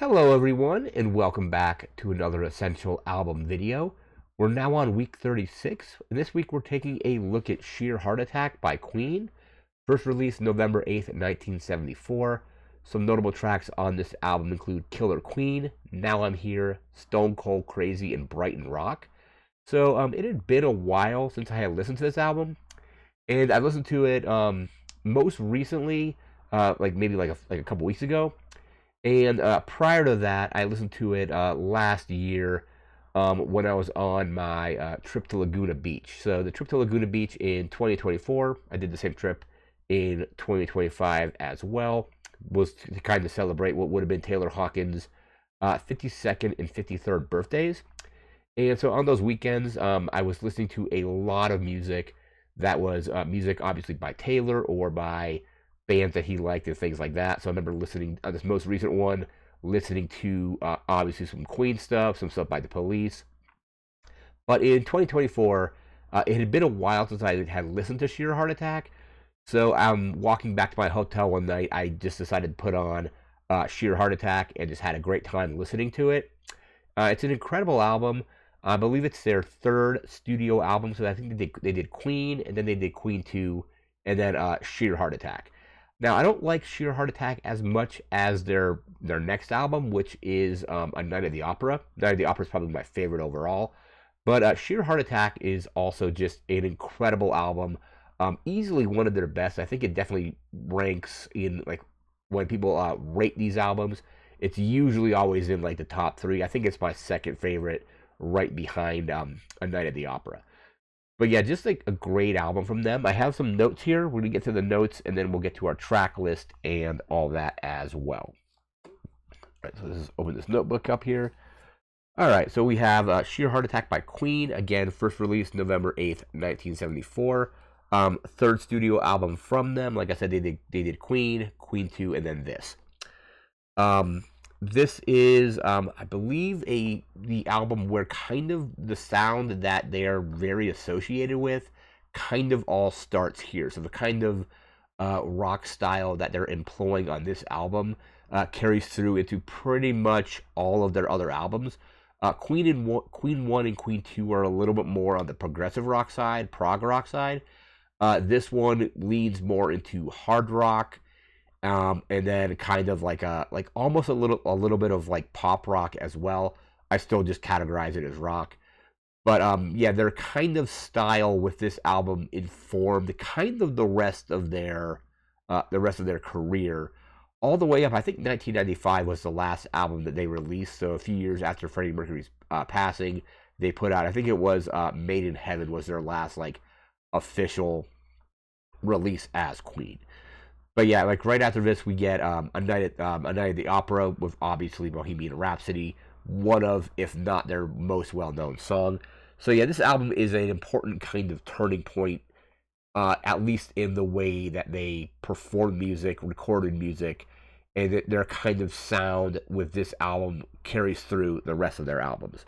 Hello everyone and welcome back to another Essential Album video. We're now on week 36, and this week we're taking a look at Sheer Heart Attack by Queen, first released November 8th, 1974. Some notable tracks on this album include Killer Queen, Now I'm Here, Stone Cold Crazy, and Brighton Rock. So it had been a while since I had listened to this album, and I listened to it most recently, like a couple weeks ago. And prior to that, I listened to it last year when I was on my trip to Laguna Beach. So the trip to Laguna Beach in 2024, I did the same trip in 2025 as well, was to kind of celebrate what would have been Taylor Hawkins' 52nd and 53rd birthdays. And so on those weekends, I was listening to a lot of music that was music obviously by Taylor or by bands that he liked and things like that. So I remember listening on this most recent one, listening to obviously some Queen stuff, some stuff by the Police. But in 2024, it had been a while since I had listened to Sheer Heart Attack. So I'm walking back to my hotel one night. I just decided to put on Sheer Heart Attack and just had a great time listening to it. It's an incredible album. I believe it's their third studio album. So I think they did Queen, and then they did Queen 2, and then Sheer Heart Attack. Now, I don't like Sheer Heart Attack as much as their next album, which is A Night of the Opera. Night of the Opera is probably my favorite overall. But Sheer Heart Attack is also just an incredible album. Easily one of their best. I think it definitely ranks in, like, when people rate these albums, it's usually always in like the top three. I think it's my second favorite, right behind A Night at the Opera. But yeah, just like a great album from them. I have some notes here. We're gonna get to the notes, and then we'll get to our track list and all that as well. All right, so this is open this notebook up here. All right, so we have Sheer Heart Attack by Queen. Again, first released November 8th, 1974. Third studio album from them. Like I said, they did Queen, Queen 2, and then this. Um, this is, I believe, the album where kind of the sound that they're very associated with kind of all starts here. So the kind of rock style that they're employing on this album carries through into pretty much all of their other albums. Queen 1 and Queen 2 are a little bit more on the progressive rock side, prog rock side. This one leans more into hard rock, and then kind of like almost a little bit of like pop rock as well. I still just categorize it as rock. But yeah, their kind of style with this album informed kind of the rest of their career, all the way up. I think 1995 was the last album that they released. So a few years after Freddie Mercury's passing, they put out. I think it was "Made in Heaven" was their last like official release as Queen. But yeah, like right after this, we get a night at the opera with obviously Bohemian Rhapsody, one of, if not their most well-known song. So yeah, this album is an important kind of turning point, at least in the way that they perform music, recorded music, and that their kind of sound with this album carries through the rest of their albums.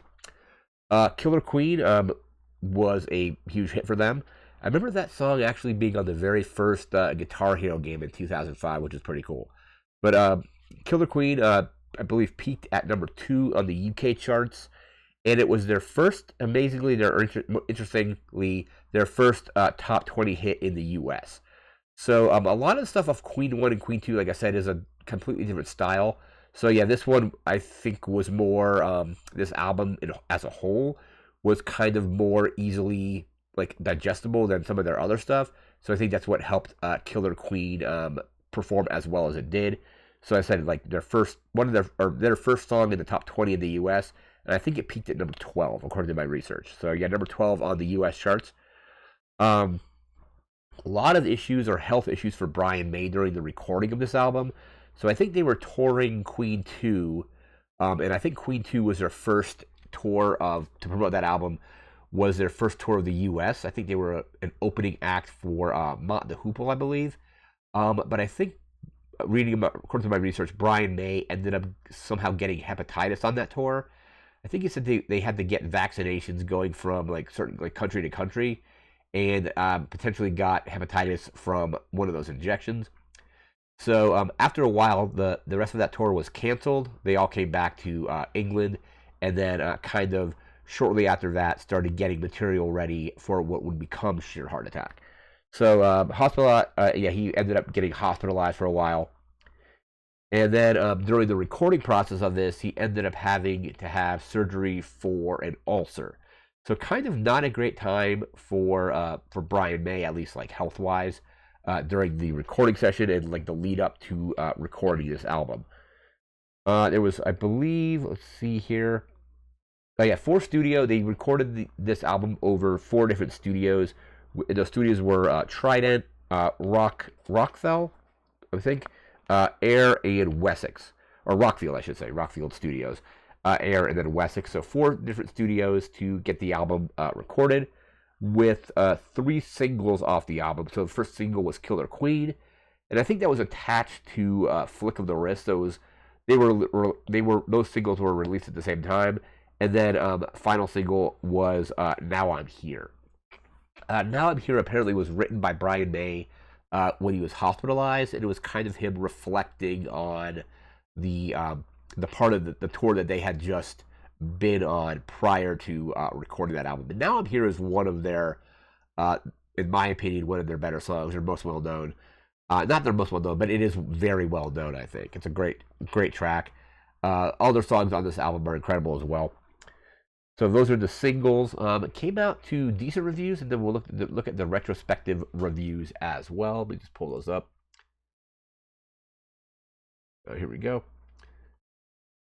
Killer Queen was a huge hit for them. I remember that song actually being on the very first Guitar Hero game in 2005, which is pretty cool. But Killer Queen, I believe, peaked at number 2 on the UK charts, and it was their first, amazingly, interestingly, their first top 20 hit in the US. So a lot of the stuff off Queen 1 and Queen 2, like I said, is a completely different style. So yeah, this one I think was more, this album as a whole was kind of more easily like digestible than some of their other stuff. So I think that's what helped Killer Queen perform as well as it did. So I said like their first song in the top 20 in the U.S. and I think it peaked at number 12 according to my research. So yeah, number 12 on the U.S. charts. Um, a lot of issues or health issues for Brian May during the recording of this album. So I think they were touring Queen 2, and I think Queen 2 was their first tour to promote that album, was their first tour of the U.S. I think they were an opening act for Mott the Hoople, I believe. But I think, reading about, according to my research, Brian May ended up somehow getting hepatitis on that tour. I think he said they had to get vaccinations going from like certain like country to country, and potentially got hepatitis from one of those injections. So after a while, the rest of that tour was canceled. They all came back to England, and then kind of shortly after that, started getting material ready for what would become Sheer Heart Attack. So yeah, he ended up getting hospitalized for a while, and then during the recording process of this, he ended up having to have surgery for an ulcer. So kind of not a great time for Brian May, at least like health wise, during the recording session and like the lead up to recording this album. There was, I believe, let's see here. Oh yeah, 4 studio. They recorded this album over 4 different studios. Those studios were Trident, Rockfell, I think, Air, and Wessex, or Rockfield, I should say, Rockfield Studios, Air, and then Wessex. So 4 different studios to get the album recorded, with 3 singles off the album. So the first single was Killer Queen, and I think that was attached to Flick of the Wrist. Those singles were released at the same time, and then final single was Now I'm Here. Now I'm Here apparently was written by Brian May when he was hospitalized, and it was kind of him reflecting on the part of the tour that they had just been on prior to recording that album. And Now I'm Here is one of their, in my opinion, one of their better songs, or most well known. Not their most well known, but it is very well known. I think it's a great track. All their songs on this album are incredible as well. So those are the singles. It came out to decent reviews, and then we'll look at the retrospective reviews as well. Let me just pull those up. Here we go.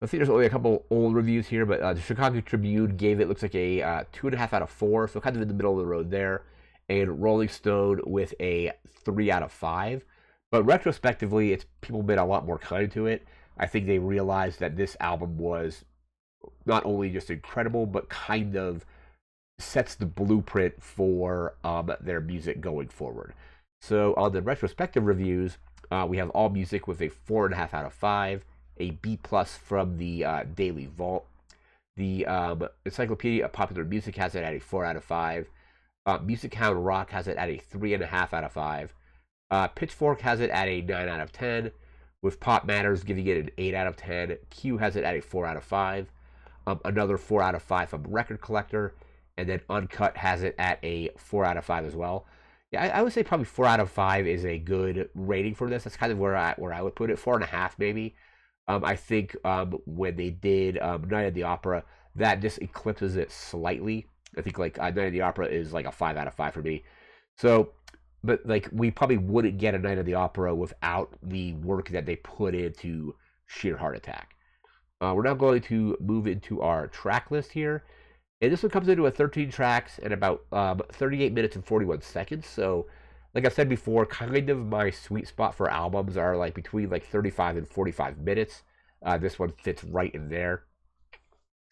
I think there's only a couple old reviews here, but the Chicago Tribune gave it, looks like a 2.5 out of 4, so kind of in the middle of the road there. And Rolling Stone with a 3 out of 5. But retrospectively, people been a lot more kind to it. I think they realized that this album was not only just incredible, but kind of sets the blueprint for their music going forward. So on the retrospective reviews, we have All Music with a 4.5 out of 5, a B plus from the Daily Vault. The Encyclopedia of Popular Music has it at a 4 out of 5. Music Hound Rock has it at a 3.5 out of 5. Pitchfork has it at a 9 out of 10, with Pop Matters giving it an 8 out of 10. Q has it at a 4 out of 5. Another 4 out of 5 from Record Collector, and then Uncut has it at a 4 out of 5 as well. Yeah, I would say probably 4 out of 5 is a good rating for this. That's kind of where I would put it. 4.5 maybe. I think when they did Night at the Opera, that just eclipses it slightly. I think like Night at the Opera is like a 5 out of 5 for me. So, but like we probably wouldn't get a Night at the Opera without the work that they put into Sheer Heart Attack. We're now going to move into our track list here. And this one comes into a 13 tracks and about 38 minutes and 41 seconds. So, like I said before, kind of my sweet spot for albums are like between like 35 and 45 minutes. This one fits right in there.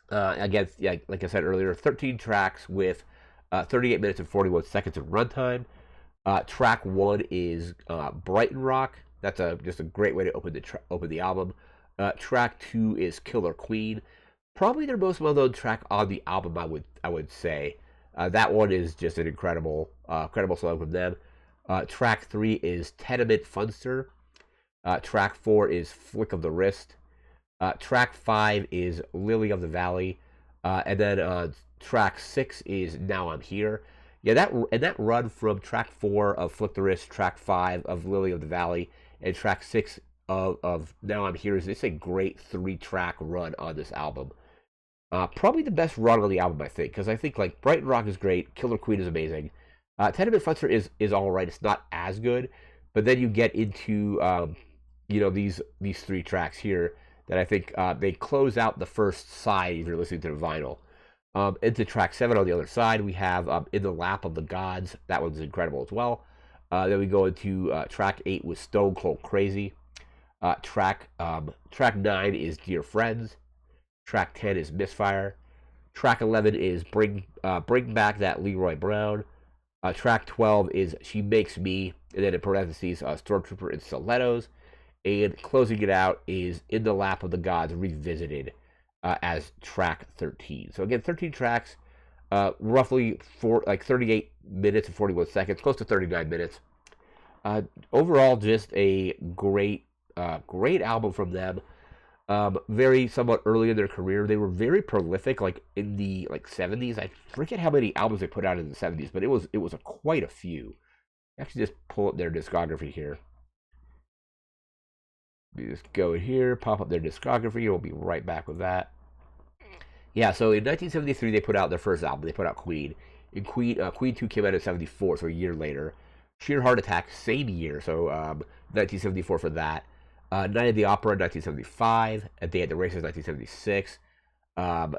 Again, yeah, like I said earlier, 13 tracks with 38 minutes and 41 seconds of runtime. Track 1 is Brighton Rock. That's just a great way to open the album. Track 2 is Killer Queen. Probably their most well-known track on the album, I would say. That one is just an incredible song from them. Track 3 is Tenement Funster. Track 4 is Flick of the Wrist. Track 5 is Lily of the Valley. And then track 6 is Now I'm Here. Yeah, that run from track 4 of Flick the Wrist, track 5 of Lily of the Valley, and track 6 of Now I'm Here is a great 3-track run on this album. Probably the best run on the album, I think, because I think like Brighton Rock is great, Killer Queen is amazing. Tenement Funster is all right. It's not as good, but then you get into these 3 tracks here that I think they close out the first side if you're listening to the vinyl. Into track 7 on the other side, we have In the Lap of the Gods. That one's incredible as well. Then we go into track 8 with Stone Cold Crazy. Track 9 is Dear Friends. Track 10 is Misfire. Track 11 is Bring Back That Leroy Brown. Track 12 is She Makes Me, and then in parentheses, Stormtrooper and Stilettos. And closing it out is In the Lap of the Gods Revisited as track 13. So again, 13 tracks, roughly 38 minutes and 41 seconds, close to 39 minutes. Overall, just a great album from them. Very somewhat early in their career, they were very prolific. Like in the '70s, I forget how many albums they put out in the '70s, but it was quite a few. Actually, just pull up their discography here. You just go here, pop up their discography. We'll be right back with that. Yeah, so in 1973 they put out their first album. They put out Queen. And Queen 2 came out in '74, so a year later. Sheer Heart Attack, same year, so 1974 for that. Night at the Opera in 1975. A Day at the Races 1976.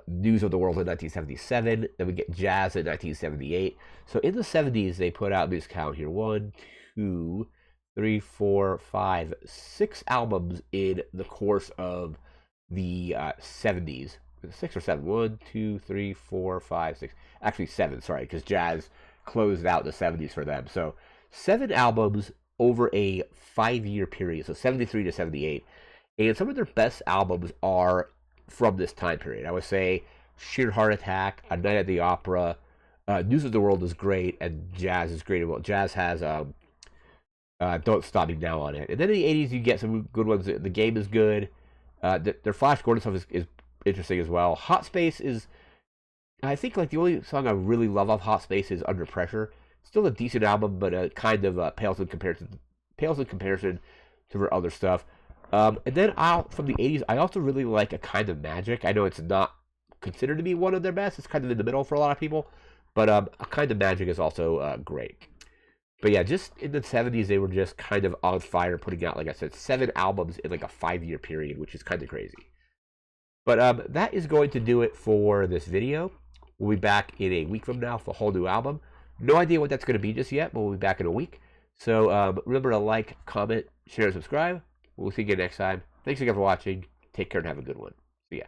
News of the World in 1977. Then we get Jazz in 1978. So in the '70s they put out, this count here, 1, 2, 3, 4, 5, 6 albums in the course of the '70s. 6 or 7. 1, 2, 3, 4, 5, 6. Actually 7. Sorry, because Jazz closed out the '70s for them. So 7 albums over a 5-year period. So '73 to '78, and some of their best albums are from this time period. I would say Sheer Heart Attack, A Night at the Opera, News of the World is great, and Jazz is great. Well, Jazz has Don't Stop Me Now on it. And then in the '80s, you get some good ones. The Game is good. Their Flash Gordon stuff is interesting as well. Hot Space is, I think, like the only song I really love off Hot Space is Under Pressure. Still a decent album, but kind of pales in comparison to her other stuff. And then from the '80s, I also really like A Kind of Magic. I know it's not considered to be one of their best. It's kind of in the middle for a lot of people. But A Kind of Magic is also great. But yeah, just in the '70s, they were just kind of on fire, putting out, like I said, 7 albums in like a 5-year period, which is kind of crazy. But that is going to do it for this video. We'll be back in a week from now for a whole new album. No idea what that's going to be just yet, but we'll be back in a week. So remember to like, comment, share, and subscribe. We'll see you again next time. Thanks again for watching. Take care and have a good one. See ya.